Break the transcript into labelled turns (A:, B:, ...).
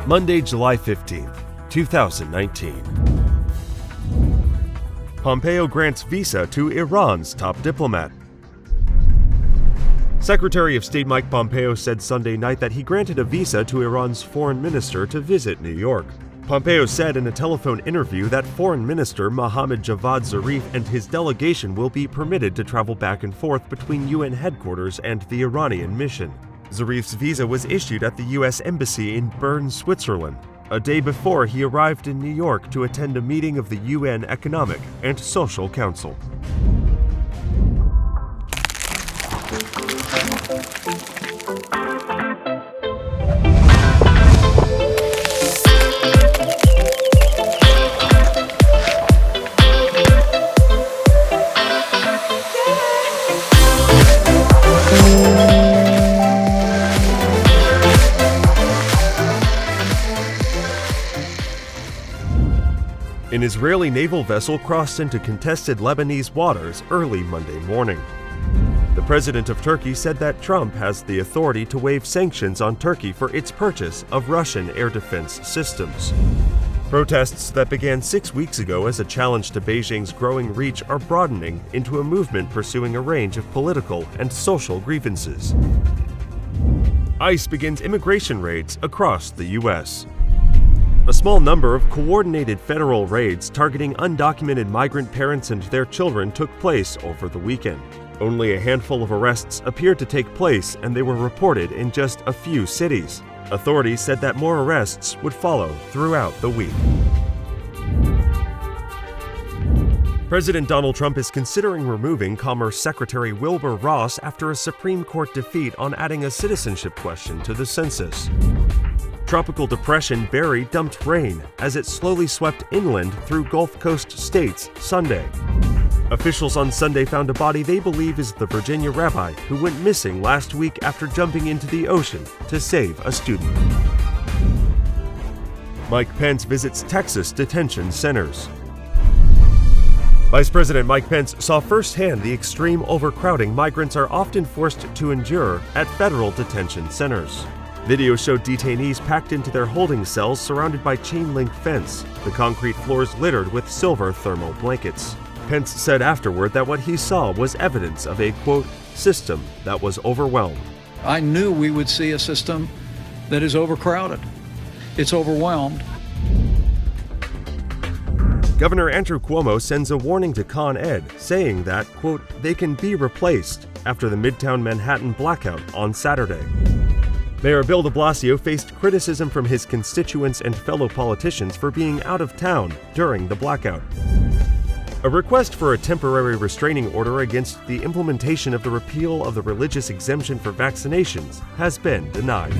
A: Monday, July 15th, 2019. Pompeo grants visa to Iran's top diplomat. Secretary of State Mike Pompeo said Sunday night that he granted a visa to Iran's foreign minister to visit New York. Pompeo said in a telephone interview that Foreign Minister Mohammad Javad Zarif and his delegation will be permitted to travel back and forth between UN headquarters and the Iranian mission. Zarif's visa was issued at the U.S. Embassy in Bern, Switzerland, a day before he arrived in New York to attend a meeting of the UN Economic and Social Council. An Israeli naval vessel crossed into contested Lebanese waters early Monday morning. The president of Turkey said that Trump has the authority to waive sanctions on Turkey for its purchase of Russian air defense systems. Protests that began 6 weeks ago as a challenge to Beijing's growing reach are broadening into a movement pursuing a range of political and social grievances. ICE begins immigration raids across the U.S. A small number of coordinated federal raids targeting undocumented migrant parents and their children took place over the weekend. Only a handful of arrests appeared to take place, and they were reported in just a few cities. Authorities said that more arrests would follow throughout the week. President Donald Trump is considering removing Commerce Secretary Wilbur Ross after a Supreme Court defeat on adding a citizenship question to the census. Tropical depression Barry dumped rain as it slowly swept inland through Gulf Coast states Sunday. Officials on Sunday found a body they believe is the Virginia rabbi who went missing last week after jumping into the ocean to save a student. Mike Pence visits Texas detention centers. Vice President Mike Pence saw firsthand the extreme overcrowding migrants are often forced to endure at federal detention centers. Video showed detainees packed into their holding cells surrounded by chain-link fence, the concrete floors littered with silver thermal blankets. Pence said afterward that what he saw was evidence of a, quote, system that was overwhelmed.
B: I knew we would see a system that is overcrowded. It's overwhelmed.
A: Governor Andrew Cuomo sends a warning to Con Ed, saying that, quote, they can be replaced after the Midtown Manhattan blackout on Saturday. Mayor Bill de Blasio faced criticism from his constituents and fellow politicians for being out of town during the blackout. A request for a temporary restraining order against the implementation of the repeal of the religious exemption for vaccinations has been denied.